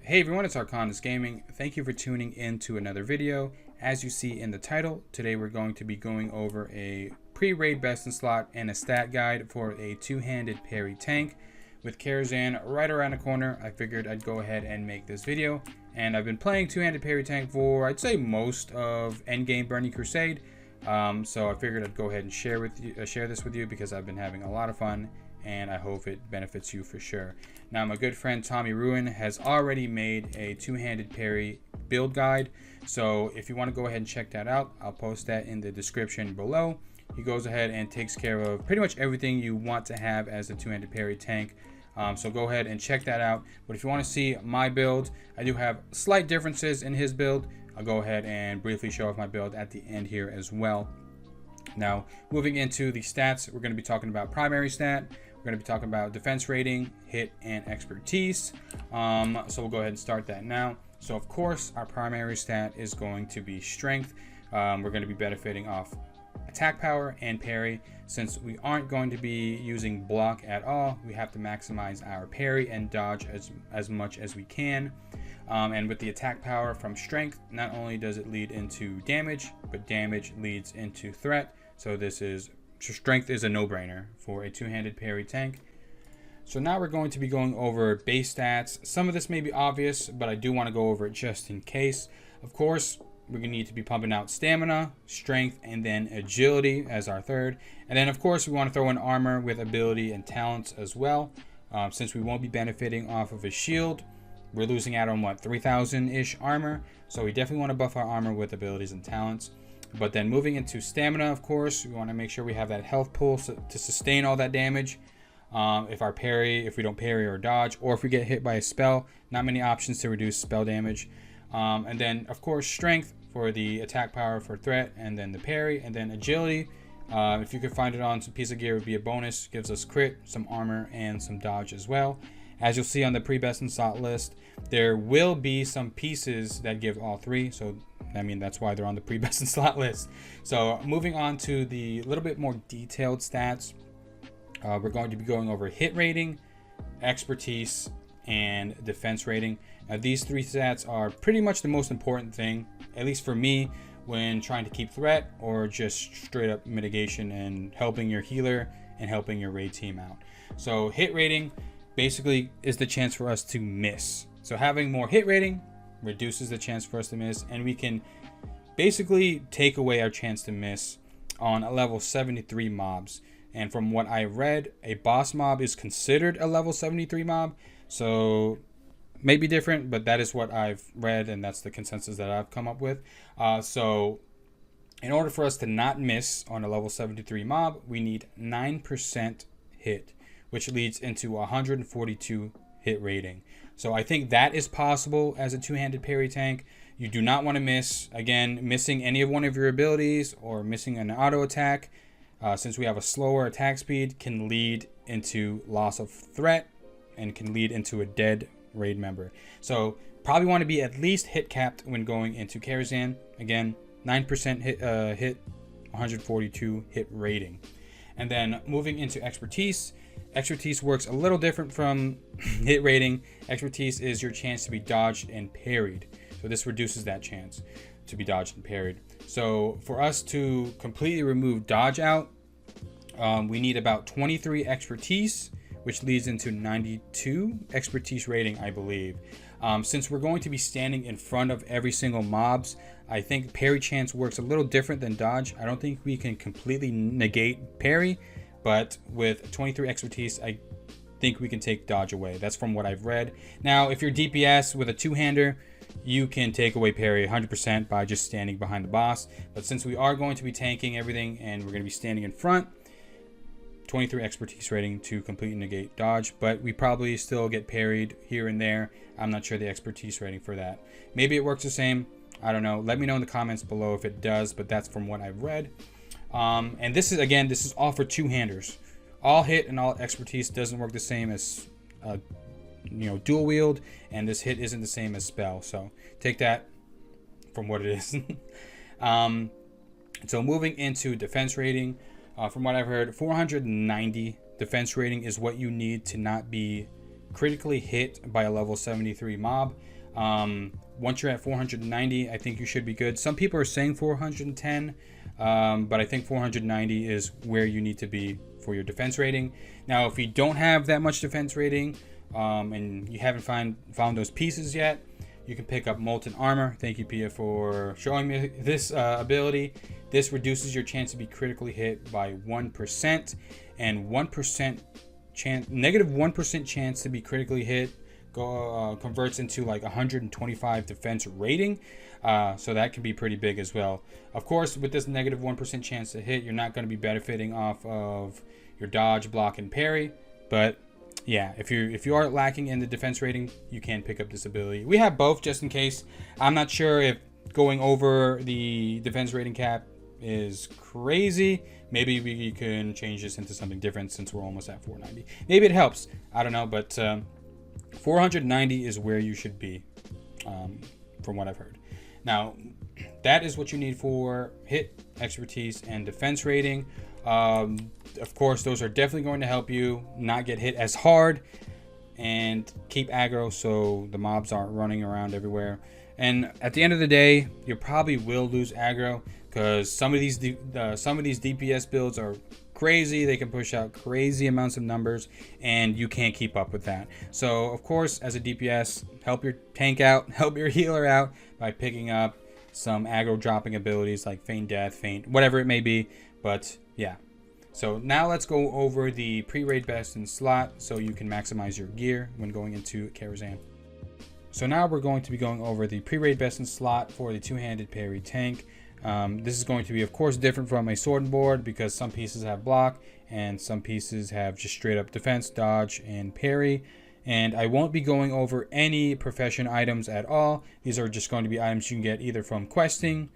Hey everyone, it's Arkondus Gaming. Thank you for tuning in to another video. As you see in the title, today we're going to be going over a pre-raid best in slot and a stat guide for a two-handed parry tank. With Karazhan right around the corner, I figured I'd go ahead and make this video. And I've been playing two-handed parry tank for, I'd say, most of endgame Burning Crusade. So I figured I'd go ahead and share this with you because I've been having a lot of fun, and I hope it benefits you for sure. Now, my good friend Tommy Ruin has already made a two-handed parry build guide, so if you want to go ahead and check that out, I'll post that in the description below. He goes ahead and takes care of pretty much everything you want to have as a two-handed parry tank. So go ahead and check that out. But if you want to see my build, I do have slight differences in his build. I'll go ahead and briefly show off my build at the end here as well. Now, moving into the stats, we're going to be talking about primary stat. We're going to be talking about defense rating, hit, and expertise. So we'll go ahead and start that now. So of course, our primary stat is going to be strength. We're going to be benefiting off attack power and parry. Since we aren't going to be using block at all, we have to maximize our parry and dodge as much as we can. And with the attack power from strength, not only does it lead into damage, but damage leads into threat. So strength is a no-brainer for a two-handed parry tank. So now we're going to be going over base stats. Some of this may be obvious, but I do want to go over it just in case. Of course, we're going to need to be pumping out stamina, strength, and then agility as our third. And then, of course, we want to throw in armor with ability and talents as well. Since we won't be benefiting off of a shield, we're losing out on, what, 3,000-ish armor. So we definitely want to buff our armor with abilities and talents. But then moving into stamina, of course, we want to make sure we have that health pool to sustain all that damage. If we don't parry or dodge, or if we get hit by a spell, not many options to reduce spell damage. And then, of course, strength for the attack power for threat, and then the parry, and then agility. If you could find it on some piece of gear, would be a bonus. Gives us crit, some armor, and some dodge as well. As you'll see on the pre-best in slot list, there will be some pieces that give all three. So, I mean, that's why they're on the pre-best in slot list. So, moving on to the little bit more detailed stats, we're going to be going over hit rating, expertise, and defense rating. Now, these three stats are pretty much the most important thing, at least for me, when trying to keep threat or just straight up mitigation and helping your healer and helping your raid team out. So, hit rating basically is the chance for us to miss. So having more hit rating reduces the chance for us to miss, and we can basically take away our chance to miss on a level 73 mobs. And from what I read, a boss mob is considered a level 73 mob. So maybe different, but that is what I've read, and that's the consensus that I've come up with. So in order for us to not miss on a level 73 mob, we need 9% hit, which leads into 142 hit rating. So I think that is possible as a two-handed parry tank. You do not want to miss, again, missing any of one of your abilities or missing an auto attack, since we have a slower attack speed, can lead into loss of threat and can lead into a dead raid member. So probably want to be at least hit capped when going into Karazhan. Again, 9% hit, 142 hit rating. And then moving into expertise. Expertise works a little different from hit rating. Expertise is your chance to be dodged and parried. So this reduces that chance to be dodged and parried. So for us to completely remove dodge out, we need about 23 expertise, which leads into 92 expertise rating, I believe. Since we're going to be standing in front of every single mobs, I think parry chance works a little different than dodge. I don't think we can completely negate parry, but with 23 expertise, I think we can take dodge away. That's from what I've read. Now, if you're DPS with a two-hander, you can take away parry 100% by just standing behind the boss. But since we are going to be tanking everything and we're going to be standing in front, 23 expertise rating to completely negate dodge, but we probably still get parried here and there. I'm not sure the expertise rating for that. Maybe it works the same. I don't know. Let me know in the comments below if it does, but that's from what I've read. And this is all for two-handers. All hit and all expertise doesn't work the same as dual wield, and this hit isn't the same as spell. So take that from what it is. So moving into defense rating, from what I've heard, 490 defense rating is what you need to not be critically hit by a level 73 mob. Once you're at 490, I think you should be good. Some people are saying 410, but I think 490 is where you need to be for your defense rating. Now, if you don't have that much defense rating, and you haven't found those pieces yet, you can pick up Molten Armor. Thank you, Pia, for showing me this ability. This reduces your chance to be critically hit by 1%, and 1% chance, negative 1% chance to be critically hit converts into like 125 defense rating. So that can be pretty big as well. Of course, with this negative 1% chance to hit, you're not going to be benefiting off of your dodge, block, and parry. But yeah, if you are lacking in the defense rating, you can pick up this ability. We have both just in case. I'm not sure if going over the defense rating cap is crazy. Maybe we can change this into something different since we're almost at 490. Maybe it helps. I don't know, but 490 is where you should be, from what I've heard. Now, that is what you need for hit, expertise, and defense rating. Of course, those are definitely going to help you not get hit as hard and keep aggro so the mobs aren't running around everywhere. And at the end of the day, you probably will lose aggro because some of these DPS builds are crazy. They can push out crazy amounts of numbers and you can't keep up with that. So of course, as a DPS, help your tank out, help your healer out by picking up some aggro dropping abilities like Feign Death, Feint, whatever it may be. But yeah. So now let's go over the pre-raid best in slot so you can maximize your gear when going into Karazhan. So now we're going to be going over the pre-raid best in slot for the two-handed parry tank. This is going to be, of course, different from a sword and board because some pieces have block and some pieces have just straight up defense, dodge, and parry. And I won't be going over any profession items at all. These are just going to be items you can get either from questing,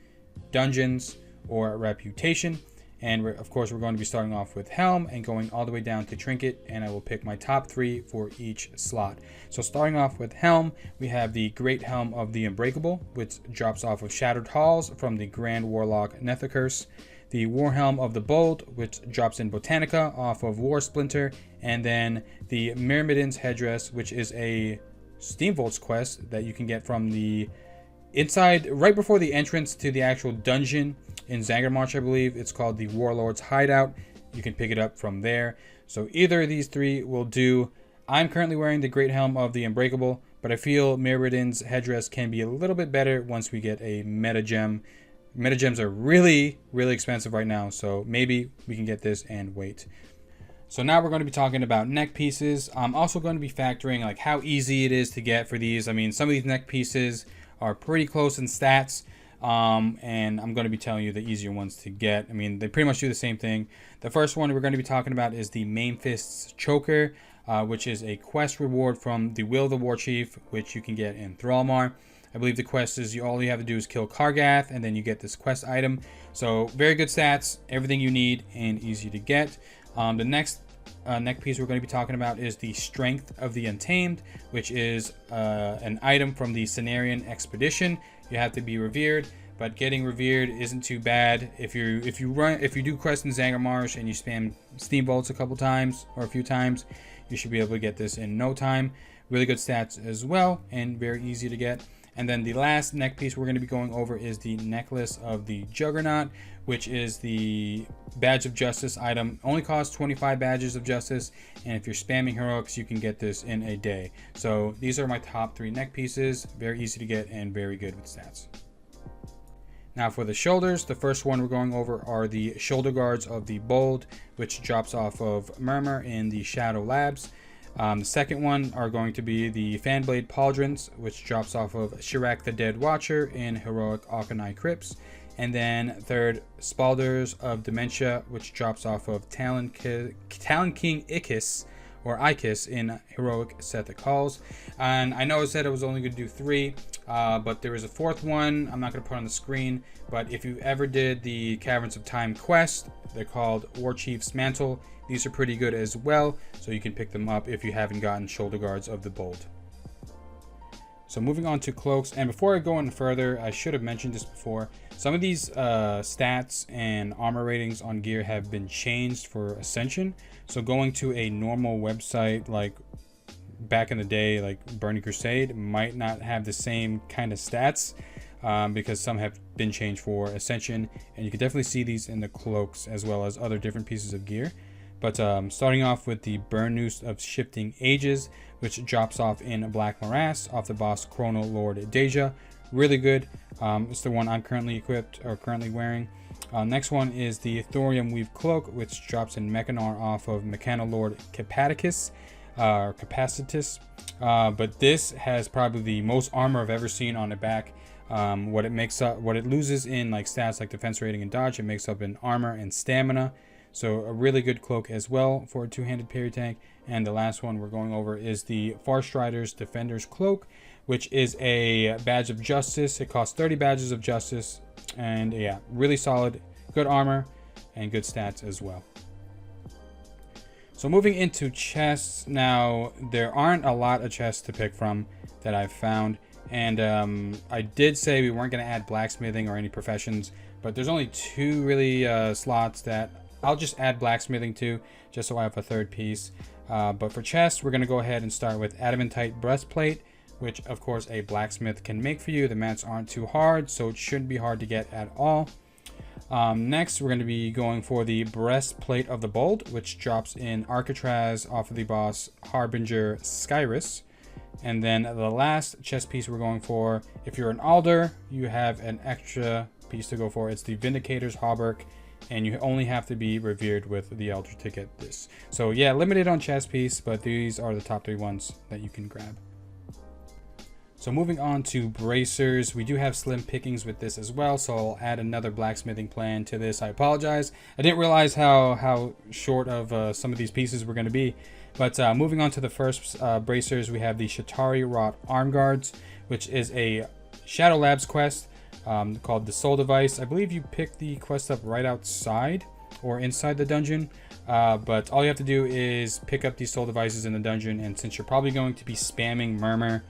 dungeons, or reputation. And of course, we're going to be starting off with Helm and going all the way down to Trinket. And I will pick my top 3 for each slot. So starting off with Helm, we have the Great Helm of the Unbreakable, which drops off of Shattered Halls from the Grand Warlock Nethicurse. The War Helm of the Bold, which drops in Botanica off of War Splinter. And then the Myrmidon's Headdress, which is a Steamvolts quest that you can get from the inside, right before the entrance to the actual dungeon in Zangarmarsh, I believe. It's called the Warlord's Hideout. You can pick it up from there. So either of these 3 will do. I'm currently wearing the Great Helm of the Unbreakable, but I feel Myrmidon's Headdress can be a little bit better once we get a meta gem. Meta gems are really, really expensive right now, so maybe we can get this and wait. So now we're going to be talking about neck pieces. I'm also going to be factoring like how easy it is to get for these. I mean, some of these neck pieces are pretty close in stats, and I'm going to be telling you the easier ones to get. I mean, they pretty much do the same thing. The first one we're going to be talking about is the Main Fist's Choker, which is a quest reward from the Will of the War Chief, which you can get in Thrallmar. I believe the quest is all you have to do is kill Kargath, and then you get this quest item. So very good stats, everything you need, and easy to get. The next neck piece we're going to be talking about is the Strength of the Untamed, which is an item from the Cenarian Expedition. You have to be revered, but getting revered isn't too bad. If you do quest in Zangarmarsh and you spam Steambolts a couple times or a few times, you should be able to get this in no time. Really good stats as well, and very easy to get. And then the last neck piece we're going to be going over is the Necklace of the Juggernaut, which is the Badge of Justice item. Only costs 25 Badges of Justice, and if you're spamming heroics, you can get this in a day. So these are my top 3 neck pieces. Very easy to get and very good with stats. Now for the shoulders, the first one we're going over are the Shoulder Guards of the Bold, which drops off of Murmur in the Shadow Labs. The second one are going to be the Fanblade Pauldrons, which drops off of Shirak the Dead Watcher in Heroic Auchenai Crypts. And then third, Spalders of Dementia, which drops off of Talon King Ikis, or Ikis, in Heroic Sethic Halls. And I know I said I was only going to do 3, but there is a 4th one I'm not going to put on the screen. But if you ever did the Caverns of Time quest, they're called War Chief's Mantle. These are pretty good as well, so you can pick them up if you haven't gotten Shoulder Guards of the Bold. So moving on to Cloaks, and before I go any further, I should have mentioned this before. Some of these stats and armor ratings on gear have been changed for Ascension. So going to a normal website like back in the day, like Burning Crusade, might not have the same kind of stats because some have been changed for Ascension, and you can definitely see these in the Cloaks as well as other different pieces of gear. But starting off with the Burn Noose of Shifting Ages, which drops off in Black Morass off the boss Chrono Lord Deja. Really good. It's the one I'm currently equipped or currently wearing. Next one is the Thorium Weave Cloak, which drops in Mechanar off of Mechanolord Capacitus. But this has probably the most armor I've ever seen on the back. What it loses in like stats like defense rating and dodge, it makes up in armor and stamina. So a really good cloak as well for a two-handed parry tank. And the last one we're going over is the Farstrider's Defender's Cloak, which is a badge of justice. It costs 30 badges of justice, and yeah, really solid, good armor and good stats as well. So moving into chests now, there aren't a lot of chests to pick from that I've found. And I did say we weren't going to add blacksmithing or any professions, but there's only two really slots that I'll just add blacksmithing to, just so I have a third piece. But for chests, we're going to go ahead and start with Adamantite Breastplate, which of course a blacksmith can make for you. The mats aren't too hard, so it shouldn't be hard to get at all. Next, we're going to be going for the Breastplate of the Bold, which drops in Arcatraz off of the boss Harbinger Skyrus. And then the last chest piece we're going for, if you're an Alder, you have an extra piece to go for. It's the Vindicator's Hauberk, and you only have to be revered with the Elder to get this. So yeah, limited on chest piece, but these are the top 3 ones that you can grab. So moving on to bracers, we do have slim pickings with this as well, so I'll add another blacksmithing plan to this. I apologize. I didn't realize how short of some of these pieces were going to be. But moving on to the first bracers, we have the Shatari Wrought Arm Guards, which is a Shadow Labs quest called the Soul Device. I believe you pick the quest up right outside or inside the dungeon. But all you have to do is pick up these Soul Devices in the dungeon, and since you're probably going to be spamming Murmur,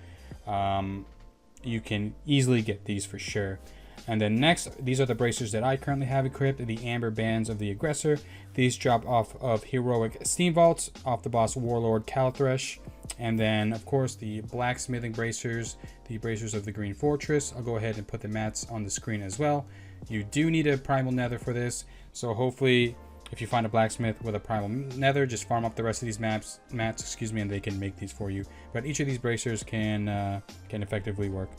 you can easily get these for sure. And then next, these are the bracers that I currently have equipped, the Amber Bands of the Aggressor. These drop off of Heroic Steam Vaults off the boss Warlord Calthresh. And then of course the blacksmithing bracers, the bracers of the Green Fortress. I'll go ahead and put the mats on the screen as well. You do need a primal nether for this, so hopefully if you find a blacksmith with a primal nether, just farm up the rest of these mats, and they can make these for you. But each of these bracers can effectively work.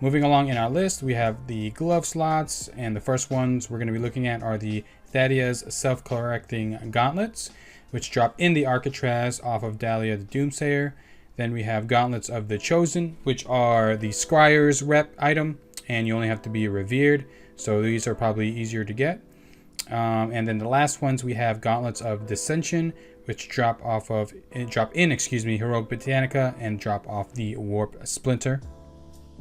Moving along in our list, we have the glove slots, and the first ones we're going to be looking at are the Thadia's Self-Correcting Gauntlets, which drop in the Arcatraz off of Dahlia the Doomsayer. Then we have Gauntlets of the Chosen, which are the Scryer's rep item, and you only have to be revered, so these are probably easier to get. And then the last ones, we have Gauntlets of Ascension, which drop in Heroic Botanica and drop off the Warp Splinter.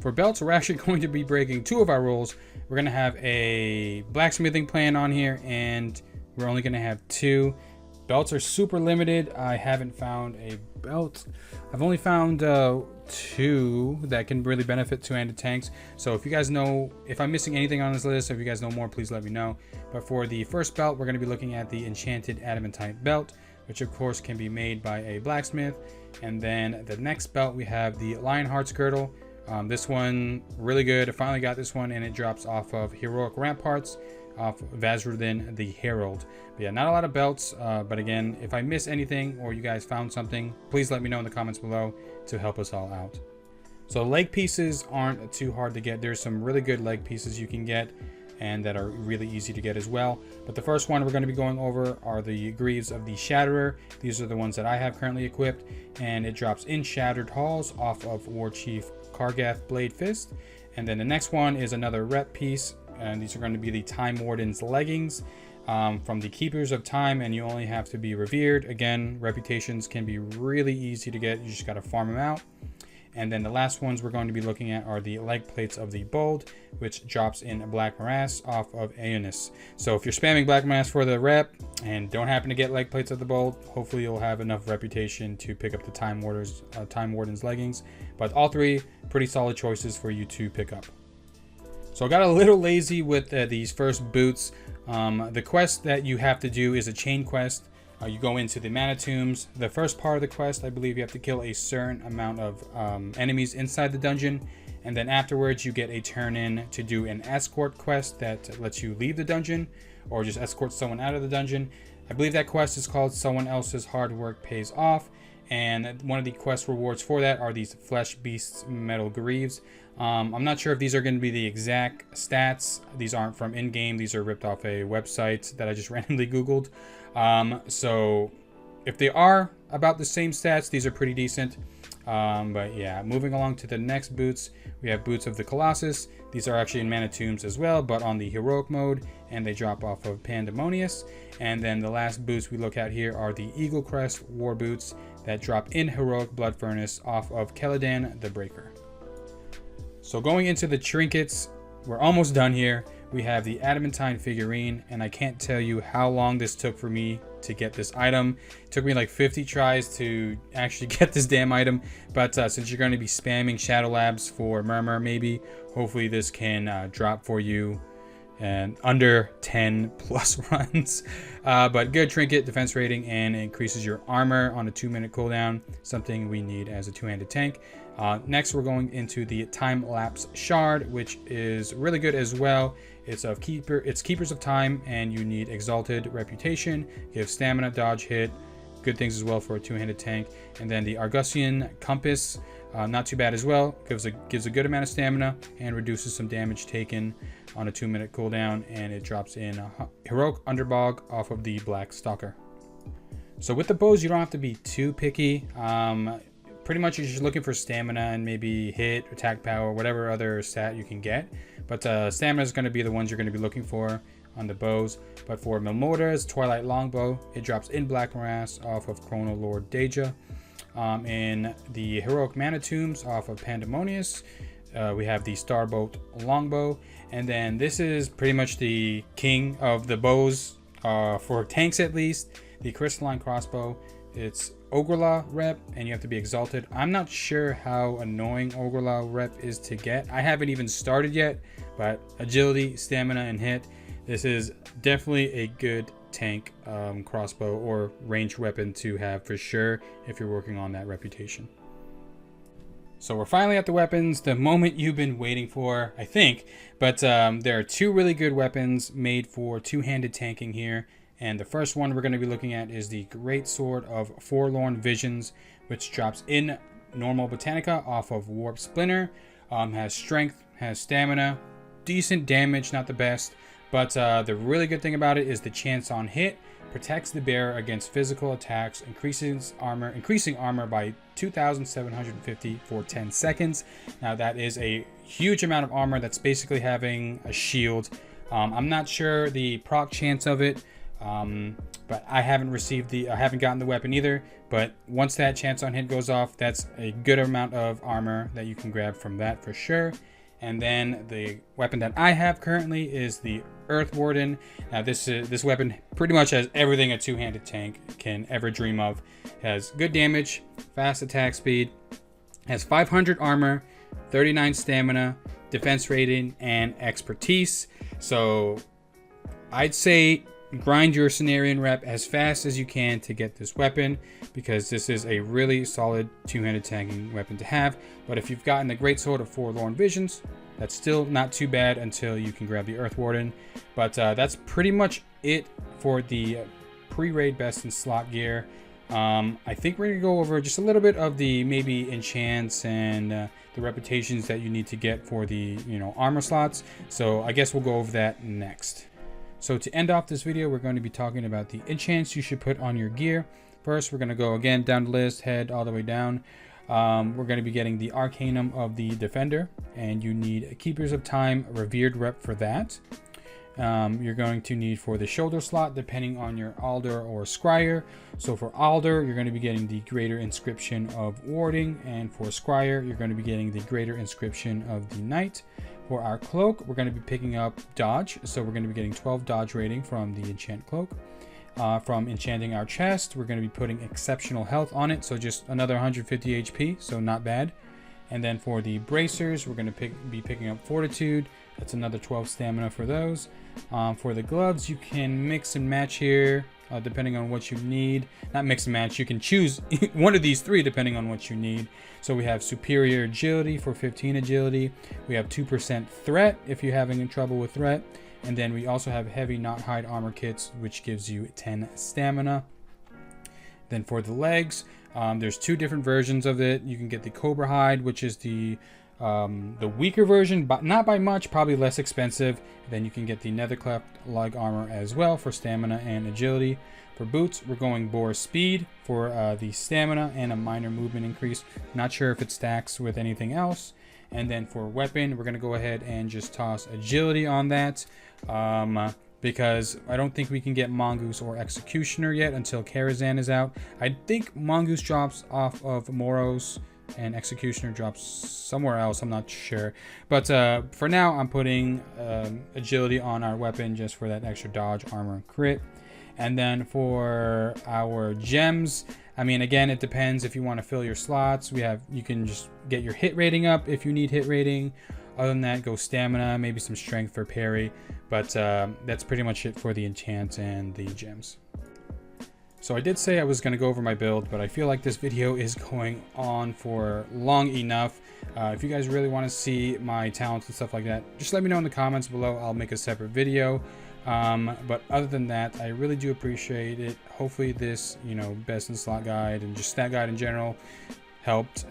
For belts, we're actually going to be breaking 2 of our rules. We're going to have a blacksmithing plan on here, and we're only going to have 2. Belts are super limited. I haven't found a belt. I've only found 2 that can really benefit two-handed tanks. So if you guys know, if I'm missing anything on this list, or if you guys know more, please let me know. But for the first belt, we're going to be looking at the Enchanted Adamantite Belt, which of course can be made by a blacksmith. And then the next belt, we have the Lionheart's Girdle. This one, really good. I finally got this one, and it drops off of Heroic Ramparts, off Vazrudin the Herald. But yeah, not a lot of belts, but again, if I miss anything or you guys found something, please let me know in the comments below to help us all out. So leg pieces aren't too hard to get. There's some really good leg pieces you can get, and that are really easy to get as well. But the first one we're going to be going over are the Greaves of the Shatterer. These are the ones that I have currently equipped, and it drops in Shattered Halls off of War Chief Kargath Blade Fist. And then the next one is another rep piece, and these are going to be the Time Warden's Leggings from the Keepers of Time, and you only have to be revered. Again, reputations can be really easy to get. You just got to farm them out. And then the last ones we're going to be looking at are the Leg Plates of the Bold, which drops in Black Morass off of Aeonis. So if you're spamming Black Morass for the rep and don't happen to get Leg Plates of the Bold, hopefully you'll have enough reputation to pick up the Time Warden's Leggings. But all 3 pretty solid choices for you to pick up. So I got a little lazy with these first boots. The quest that you have to do is a chain quest. You go into the mana tombs. The first part of the quest, I believe you have to kill a certain amount of enemies inside the dungeon, and then afterwards you get a turn in to do an escort quest that lets you leave the dungeon or just escort someone out of the dungeon. I believe that quest is called Someone Else's Hard Work Pays Off, and one of the quest rewards for that are these Flesh Beasts Metal Greaves. I'm not sure if these are going to be the exact stats. These aren't from in-game. These are ripped off a website that I just randomly Googled. So if they are about the same stats, these are pretty decent. But yeah, moving along to the next boots, we have Boots of the Colossus. These are actually in Mana Tombs as well, but on the heroic mode, and they drop off of Pandemonius. And then the last boots we look at here are the Eagle Crest War Boots that drop in Heroic Blood Furnace off of Celadan the Breaker. So going into the trinkets, we're almost done here. We have the Adamantine figurine, and I can't tell you how long this took for me to get this item. It took me like 50 tries to actually get this damn item, but since you're going to be spamming Shadow Labs for Murmur, maybe, hopefully this can drop for you and under 10 plus runs. But good trinket, defense rating, and increases your armor on a 2-minute cooldown, something we need as a two-handed tank. Next, we're going into the Time Lapse Shard, which is really good as well. It's Keepers of Time, and you need Exalted Reputation, gives stamina, dodge, hit, good things as well for a two-handed tank. And then the Argusian Compass, not too bad as well, gives a good amount of stamina and reduces some damage taken on a 2-minute cooldown, and it drops in Heroic Underbog off of the Black Stalker. So with the bows, you don't have to be too picky. Pretty much you're just looking for stamina and maybe hit, attack power, whatever other stat you can get. But stamina is going to be the ones you're going to be looking for on the bows. But for Milmora's Twilight Longbow, it drops in Black Morass off of Chrono Lord Deja. In the Heroic Mana Tombs off of Pandemonius, we have the Starbolt Longbow. And then this is pretty much the king of the bows, for tanks at least, the Crystalline Crossbow. It's Ogrela rep, and you have to be Exalted. I'm not sure how annoying Ogrela rep is to get. I haven't even started yet, but agility, stamina, and hit. This is definitely a good tank crossbow or ranged weapon to have for sure if you're working on that reputation. So we're finally at the weapons, the moment you've been waiting for, I think. But there are two really good weapons made for two-handed tanking here. And the first one we're going to be looking at is the Great Sword of Forlorn Visions, which drops in normal Botanica off of Warp Splinter. Has strength, has stamina, decent damage, not the best. But the really good thing about it is the chance on hit, protects the bearer against physical attacks, increasing armor by 2,750 for 10 seconds. Now that is a huge amount of armor. That's basically having a shield. I'm not sure the proc chance of it. But I haven't gotten the weapon either, but once that chance on hit goes off, that's a good amount of armor that you can grab from that for sure. And then the weapon that I have currently is the Earth Warden. Now this weapon pretty much has everything a two-handed tank can ever dream of. It has good damage, fast attack speed, has 500 armor, 39 stamina, defense rating, and expertise. So I'd say grind your Cenarian rep as fast as you can to get this weapon, because this is a really solid two-handed tanking weapon to have. But if you've gotten the Great Sword of Forlorn Visions, that's still not too bad until you can grab the Earth Warden. But that's pretty much it for the pre-raid best in slot gear. I think we're gonna go over just a little bit of the maybe enchants and the reputations that you need to get for the armor slots. So I guess we'll go over that next. So to end off this video, we're going to be talking about the enchants you should put on your gear. First, we're going to go again down the list, head all the way down. We're going to be getting the Arcanum of the Defender, and you need Keepers of Time, Revered rep for that. You're going to need for the shoulder slot, depending on your Alder or Scryer. So for Alder, you're going to be getting the Greater Inscription of Warding, and for Scryer, you're going to be getting the Greater Inscription of the Knight. For our cloak, we're going to be picking up dodge, so we're going to be getting 12 dodge rating from the enchant cloak. From enchanting our chest, we're going to be putting exceptional health on it, so just another 150 HP, so not bad. And then for the bracers, we're going to be picking up Fortitude. That's another 12 stamina for those. For the gloves, you can mix and match here depending on what you need. Not mix and match, you can choose one of these three depending on what you need. So we have superior agility for 15 agility. We have 2% threat if you're having trouble with threat. And then we also have heavy not hide armor kits, which gives you 10 stamina. Then for the legs, there's two different versions of it. You can get the Cobra Hide, which is the weaker version, but not by much, probably less expensive. Then you can get the Nethercleft leg armor as well for stamina and agility. For boots, we're going Boar Speed for the stamina and a minor movement increase. Not sure if it stacks with anything else. And then for weapon, we're going to go ahead and just toss agility on that. Because I don't think we can get Mongoose or Executioner yet until Karazhan is out. I think Mongoose drops off of Moros and Executioner drops somewhere else. I'm not sure. But for now, I'm putting agility on our weapon just for that extra dodge, armor, and crit. And then for our gems, I mean, again, it depends if you want to fill your slots. You can just get your hit rating up if you need hit rating. Other than that, go stamina, maybe some strength for parry. But that's pretty much it for the enchants and the gems. So I did say I was going to go over my build, but I feel like this video is going on for long enough. If you guys really want to see my talents and stuff like that, just let me know in the comments below. I'll make a separate video. But other than that, I really do appreciate it. Hopefully this, best in slot guide and just stat guide in general helped.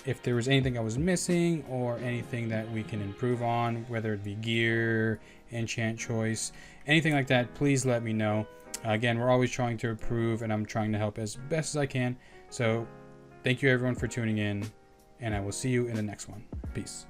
If there was anything I was missing or anything that we can improve on, whether it be gear, enchant choice, anything like that, please let me know. Again, we're always trying to improve, and I'm trying to help as best as I can. So thank you everyone for tuning in, and I will see you in the next one. Peace.